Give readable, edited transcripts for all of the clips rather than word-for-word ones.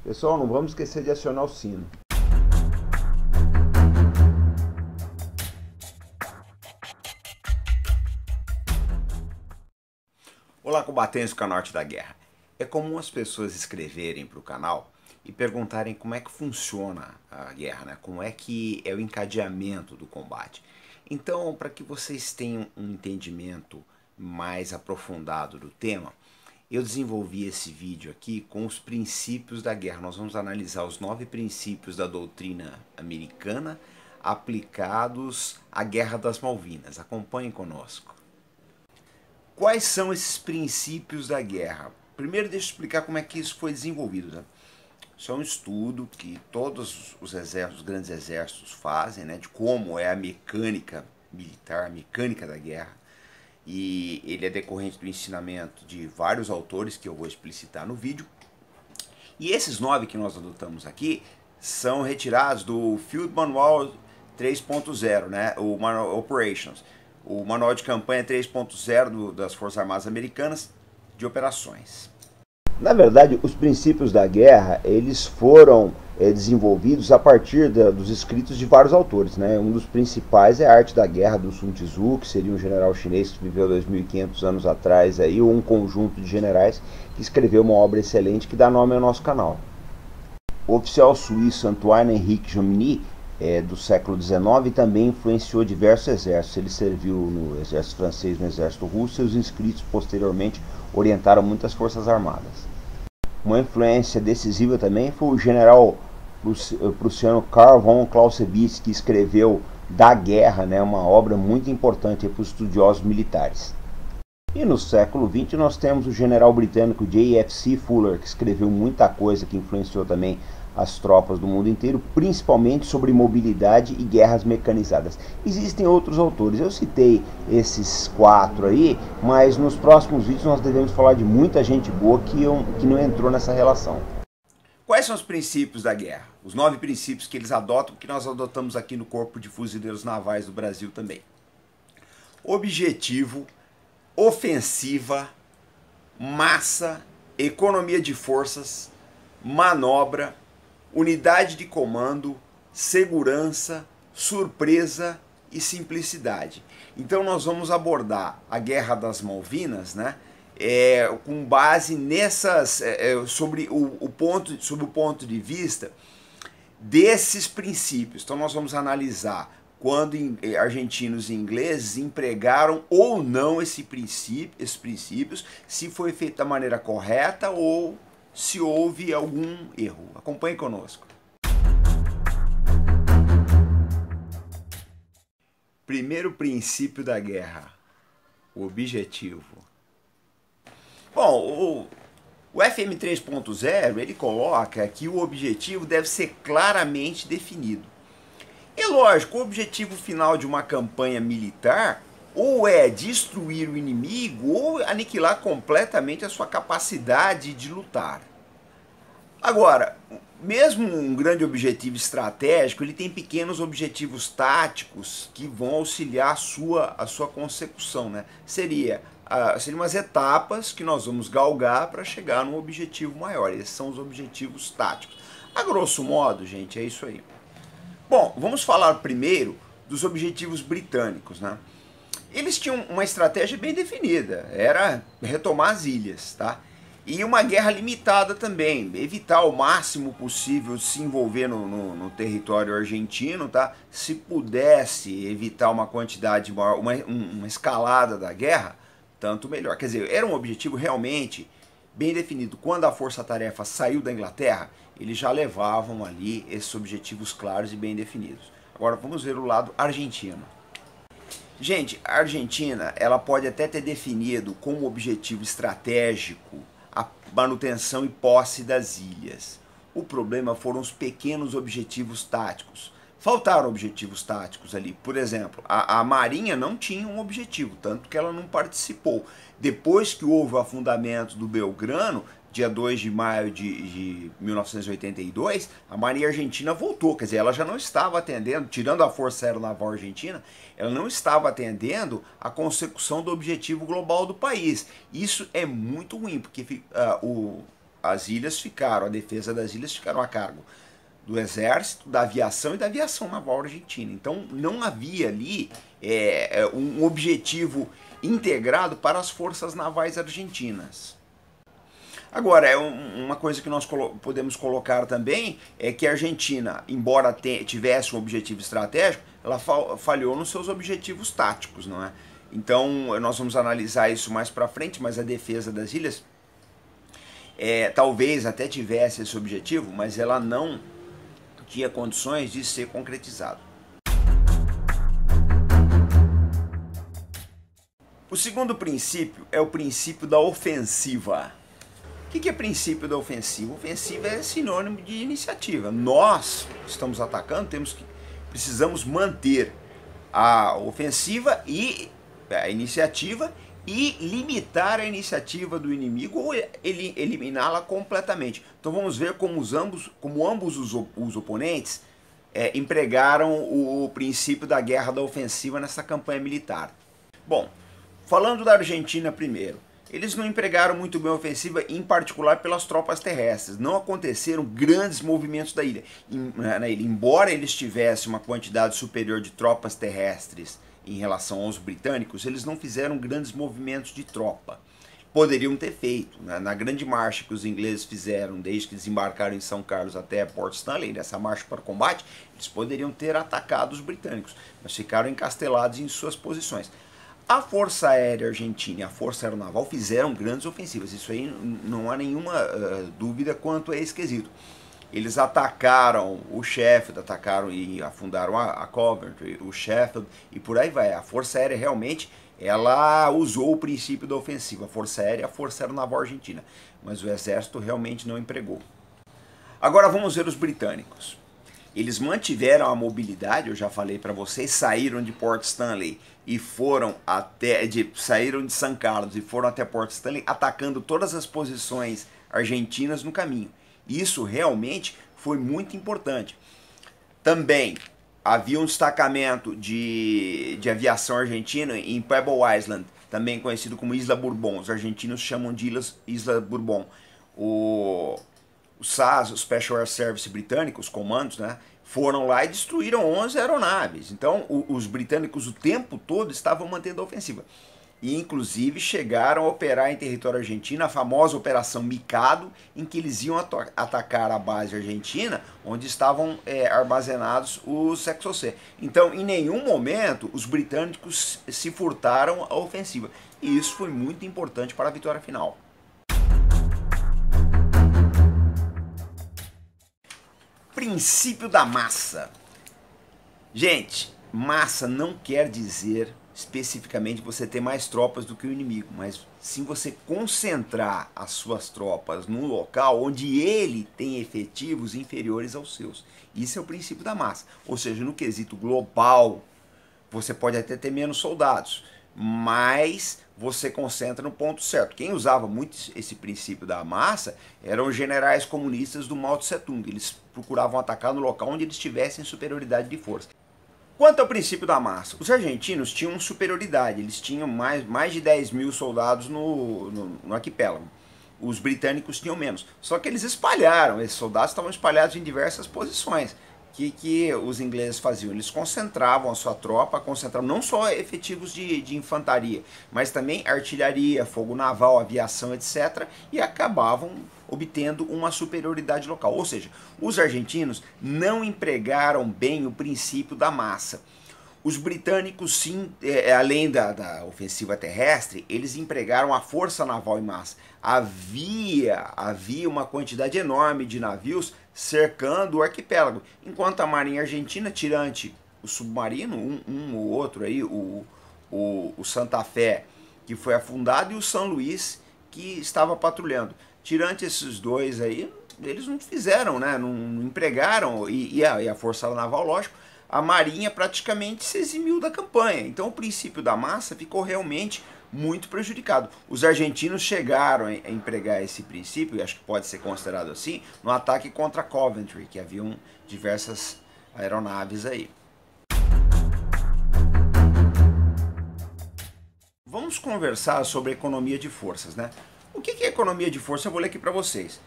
Pessoal, não vamos esquecer de acionar o sino. Olá, combatentes do Canal Arte da Guerra. É comum as pessoas escreverem para o canal e perguntarem como é que funciona a guerra, né? Como é que é o encadeamento do combate. Então, para que vocês tenham um entendimento mais aprofundado do tema, eu desenvolvi esse vídeo aqui com os princípios da guerra. Nós vamos analisar os 9 princípios da doutrina americana aplicados à Guerra das Malvinas. Acompanhem conosco. Quais são esses princípios da guerra? Primeiro, deixa eu explicar como é que isso foi desenvolvido. Né? Isso é um estudo que todos os exércitos, os grandes exércitos fazem, né, de como é a mecânica militar, a mecânica da guerra. E ele é decorrente do ensinamento de vários autores que eu vou explicitar no vídeo. E esses 9 que nós adotamos aqui são retirados do Field Manual 3.0, né, o Manual Operations, o Manual de Campanha 3.0 das Forças Armadas Americanas de Operações. Na verdade, os princípios da guerra, eles foram desenvolvidos a partir dos escritos de vários autores. Né? Um dos principais é a Arte da Guerra, do Sun Tzu, que seria um general chinês que viveu 2.500 anos atrás, aí, ou um conjunto de generais que escreveu uma obra excelente que dá nome ao nosso canal. O oficial suíço Antoine Henrique Jomini, do século XIX, também influenciou diversos exércitos. Ele serviu no exército francês, no exército russo, e os inscritos posteriormente orientaram muitas forças armadas. Uma influência decisiva também foi o general prussiano Karl von Clausewitz, que escreveu Da Guerra, né, uma obra muito importante para os estudiosos militares. E no século XX nós temos o general britânico J.F.C. Fuller, que escreveu muita coisa que influenciou também as tropas do mundo inteiro, principalmente sobre mobilidade e guerras mecanizadas. Existem outros autores, eu citei esses 4 aí, mas nos próximos vídeos nós devemos falar de muita gente boa que não entrou nessa relação. Quais são os princípios da guerra? Os 9 princípios que eles adotam, que nós adotamos aqui no Corpo de Fuzileiros Navais do Brasil também. Objetivo, ofensiva, massa, economia de forças, manobra, unidade de comando, segurança, surpresa e simplicidade. Então nós vamos abordar a Guerra das Malvinas, né, com base nessas, sobre o ponto de vista desses princípios. Então nós vamos analisar quando argentinos e ingleses empregaram ou não esses princípios, se foi feito da maneira correta ou se houve algum erro. Acompanhe conosco. Primeiro princípio da guerra, o objetivo. Bom, o FM 3.0, ele coloca que o objetivo deve ser claramente definido. É lógico, o objetivo final de uma campanha militar ou é destruir o inimigo ou aniquilar completamente a sua capacidade de lutar. Agora, mesmo um grande objetivo estratégico, ele tem pequenos objetivos táticos que vão auxiliar a sua consecução. Né? Seriam umas etapas que nós vamos galgar para chegar num objetivo maior. Esses são os objetivos táticos. A grosso modo, gente, é isso aí. Bom, vamos falar primeiro dos objetivos britânicos, né? Eles tinham uma estratégia bem definida, era retomar as ilhas, tá? E uma guerra limitada também, evitar o máximo possível se envolver no território argentino, tá? Se pudesse evitar uma quantidade maior, uma escalada da guerra, tanto melhor. Quer dizer, era um objetivo realmente bem definido. Quando a força-tarefa saiu da Inglaterra, eles já levavam ali esses objetivos claros e bem definidos. Agora vamos ver o lado argentino. Gente, a Argentina, ela pode até ter definido como objetivo estratégico a manutenção e posse das ilhas. O problema foram os pequenos objetivos táticos. Faltaram objetivos táticos ali. Por exemplo, a Marinha não tinha um objetivo, tanto que ela não participou. Depois que houve o afundamento do Belgrano, dia 2 de maio de 1982, a Marinha Argentina voltou, quer dizer, ela já não estava atendendo, tirando a Força Aeronaval Argentina, ela não estava atendendo a consecução do objetivo global do país. Isso é muito ruim, porque as ilhas ficaram, a defesa das ilhas ficaram a cargo do exército, da aviação e da aviação naval argentina. Então não havia ali um objetivo integrado para as forças navais argentinas. Agora, uma coisa que nós podemos colocar também é que a Argentina, embora tivesse um objetivo estratégico, ela falhou nos seus objetivos táticos, não é? Então, nós vamos analisar isso mais para frente, mas a defesa das ilhas talvez até tivesse esse objetivo, mas ela não tinha condições de ser concretizado. O segundo princípio é o princípio da ofensiva. O que é princípio da ofensiva? Ofensiva é sinônimo de iniciativa. Nós estamos atacando, precisamos manter a ofensiva e a iniciativa e limitar a iniciativa do inimigo ou eliminá-la completamente. Então vamos ver como ambos os oponentes empregaram o princípio da guerra da ofensiva nessa campanha militar. Bom, falando da Argentina primeiro, eles não empregaram muito bem a ofensiva, em particular pelas tropas terrestres. Não aconteceram grandes movimentos na ilha. Embora eles tivessem uma quantidade superior de tropas terrestres em relação aos britânicos, eles não fizeram grandes movimentos de tropa. Poderiam ter feito. Na grande marcha que os ingleses fizeram desde que desembarcaram em São Carlos até Port Stanley, nessa marcha para combate, eles poderiam ter atacado os britânicos, mas ficaram encastelados em suas posições. A Força Aérea Argentina e a Força Aeronaval fizeram grandes ofensivas, isso aí não há nenhuma dúvida quanto a esse quesito. Eles atacaram o Sheffield, atacaram e afundaram a Coventry, o Sheffield e por aí vai. A Força Aérea realmente ela usou o princípio da ofensiva, a Força Aérea e a Força Aeronaval Argentina, mas o Exército realmente não empregou. Agora vamos ver os britânicos. Eles mantiveram a mobilidade, eu já falei para vocês, saíram de Port Stanley e saíram de São Carlos e foram até Port Stanley, atacando todas as posições argentinas no caminho. Isso realmente foi muito importante. Também havia um destacamento de aviação argentina em Pebble Island, também conhecido como Isla Bourbon. Os argentinos chamam de Isla Bourbon. O SAS, o Special Air Service britânico, os comandos, né, foram lá e destruíram 11 aeronaves. Então os britânicos o tempo todo estavam mantendo a ofensiva. E inclusive chegaram a operar em território argentino a famosa Operação Mikado, em que eles iam atacar a base argentina, onde estavam armazenados os XOC. Então em nenhum momento os britânicos se furtaram a ofensiva. E isso foi muito importante para a vitória final. Princípio da massa. Gente, massa não quer dizer especificamente você ter mais tropas do que o inimigo, mas sim você concentrar as suas tropas num local onde ele tem efetivos inferiores aos seus. Isso é o princípio da massa. Ou seja, no quesito global, você pode até ter menos soldados, mas você concentra no ponto certo. Quem usava muito esse princípio da massa eram os generais comunistas do Mao Tse Tung. Eles procuravam atacar no local onde eles tivessem superioridade de força. Quanto ao princípio da massa, os argentinos tinham superioridade, eles tinham mais de 10 mil soldados no arquipélago. Os britânicos tinham menos, só que eles espalharam, esses soldados estavam espalhados em diversas posições. O que os ingleses faziam? Eles concentravam a sua tropa, concentravam não só efetivos de infantaria, mas também artilharia, fogo naval, aviação, etc. E acabavam obtendo uma superioridade local. Ou seja, os argentinos não empregaram bem o princípio da massa. Os britânicos, sim, além da ofensiva terrestre, eles empregaram a força naval em massa. Havia uma quantidade enorme de navios cercando o arquipélago, enquanto a marinha argentina, tirante o submarino, um ou outro aí, o Santa Fé, que foi afundado, e o São Luís, que estava patrulhando. Tirante esses dois aí, eles não fizeram, né, não empregaram, e a força naval, lógico, a marinha praticamente se eximiu da campanha. Então o princípio da massa ficou realmente muito prejudicado. Os argentinos chegaram a empregar esse princípio, e acho que pode ser considerado assim, no ataque contra Coventry, que haviam diversas aeronaves aí. Vamos conversar sobre economia de forças, né? O que é economia de força? Eu vou ler aqui para vocês.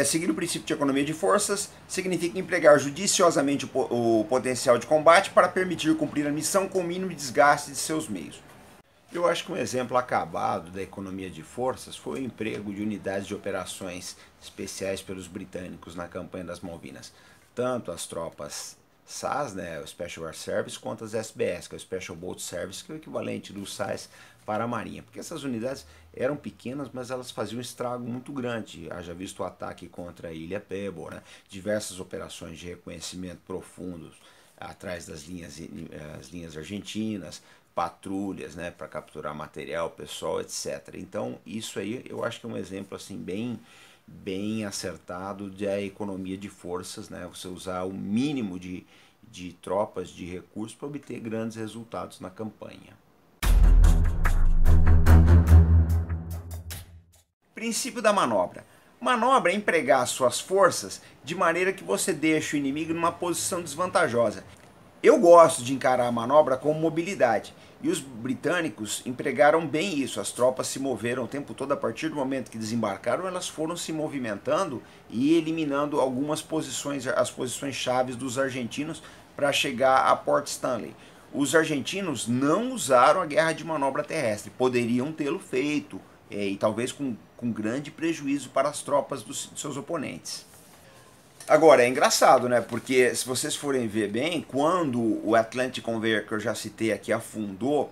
Seguir o princípio de economia de forças significa empregar judiciosamente o potencial de combate para permitir cumprir a missão com o mínimo desgaste de seus meios. Eu acho que um exemplo acabado da economia de forças foi o emprego de unidades de operações especiais pelos britânicos na campanha das Malvinas. Tanto as tropas SAS, né, o Special Air Service, quanto as SBS, que é o Special Boat Service, que é o equivalente do SAS para a Marinha. Porque essas unidades eram pequenas, mas elas faziam um estrago muito grande. Haja visto o ataque contra a Ilha Pebble, né, diversas operações de reconhecimento profundos atrás das linhas argentinas, patrulhas, né, para capturar material, pessoal, etc. Então isso aí eu acho que é um exemplo assim bem acertado da economia de forças, né, você usar o mínimo de tropas, de recursos para obter grandes resultados na campanha. Princípio da manobra. Manobra é empregar suas forças de maneira que você deixe o inimigo numa posição desvantajosa. Eu gosto de encarar a manobra como mobilidade, e os britânicos empregaram bem isso. As tropas se moveram o tempo todo. A partir do momento que desembarcaram, elas foram se movimentando e eliminando algumas posições, as posições chaves dos argentinos para chegar a Port Stanley. Os argentinos não usaram a guerra de manobra terrestre, poderiam tê-lo feito, e talvez com grande prejuízo para as tropas de seus oponentes. Agora, é engraçado, né? Porque se vocês forem ver bem, quando o Atlantic Conveyor, que eu já citei aqui, afundou,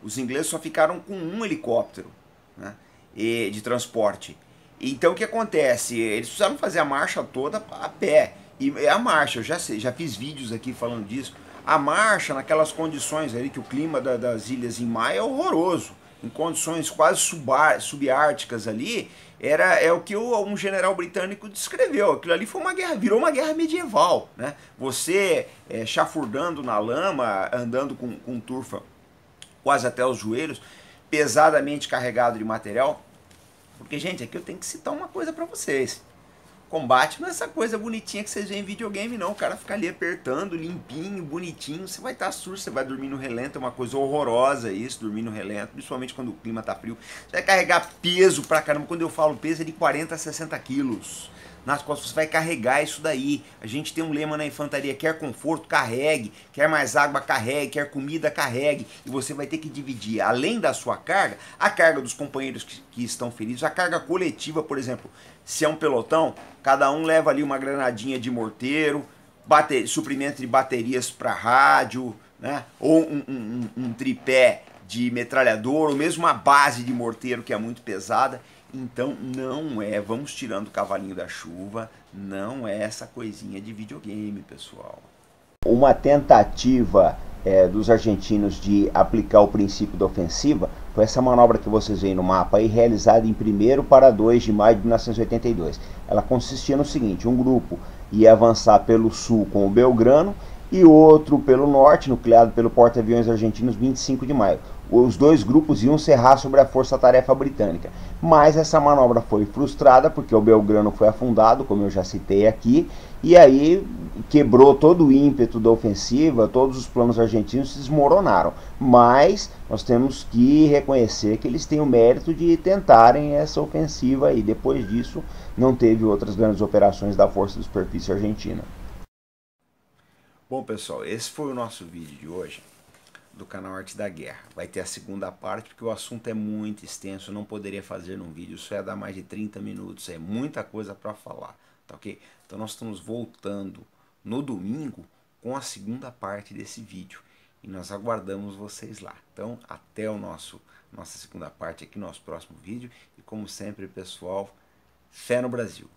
os ingleses só ficaram com um helicóptero, né, de transporte. Então o que acontece? Eles precisaram fazer a marcha toda a pé. E a marcha, eu já fiz vídeos aqui falando disso, a marcha naquelas condições ali que o clima das ilhas em mar é horroroso, em condições quase subárticas ali, é o que um general britânico descreveu. Aquilo ali foi uma guerra, virou uma guerra medieval, né? Você chafurdando na lama, andando com turfa quase até os joelhos, pesadamente carregado de material. Porque, gente, aqui eu tenho que citar uma coisa pra vocês. Combate não é essa coisa bonitinha que vocês veem em videogame, não. O cara fica ali apertando, limpinho, bonitinho. Você vai estar sujo, você vai dormir no relento. É uma coisa horrorosa isso, dormir no relento. Principalmente quando o clima tá frio. Você vai carregar peso pra caramba. Quando eu falo peso, é de 40 a 60 quilos. Nas costas você vai carregar isso daí. A gente tem um lema na infantaria: quer conforto, carregue. Quer mais água, carregue. Quer comida, carregue. E você vai ter que dividir, além da sua carga, a carga dos companheiros que estão feridos, a carga coletiva, por exemplo. Se é um pelotão, cada um leva ali uma granadinha de morteiro, suprimento de baterias para rádio, né? Ou um tripé de metralhador, ou mesmo uma base de morteiro que é muito pesada. Então não é, vamos tirando o cavalinho da chuva, não é essa coisinha de videogame, pessoal. Uma tentativa dos argentinos de aplicar o princípio da ofensiva foi essa manobra que vocês veem no mapa aí, realizada em 1º para 2 de maio de 1982. Ela consistia no seguinte: um grupo ia avançar pelo sul com o Belgrano e outro pelo norte, nucleado pelo porta-aviões argentinos 25 de maio. Os dois grupos iam cerrar sobre a força-tarefa britânica. Mas essa manobra foi frustrada porque o Belgrano foi afundado, como eu já citei aqui, e aí quebrou todo o ímpeto da ofensiva, todos os planos argentinos se desmoronaram. Mas nós temos que reconhecer que eles têm o mérito de tentarem essa ofensiva e depois disso não teve outras grandes operações da Força de Superfície Argentina. Bom, pessoal, esse foi o nosso vídeo de hoje do canal Arte da Guerra. Vai ter a segunda parte porque o assunto é muito extenso, eu não poderia fazer num vídeo, isso ia dar mais de 30 minutos, é muita coisa para falar, tá ok? Então nós estamos voltando no domingo com a segunda parte desse vídeo e nós aguardamos vocês lá. Então até nossa segunda parte aqui, nosso próximo vídeo, e como sempre, pessoal, fé no Brasil!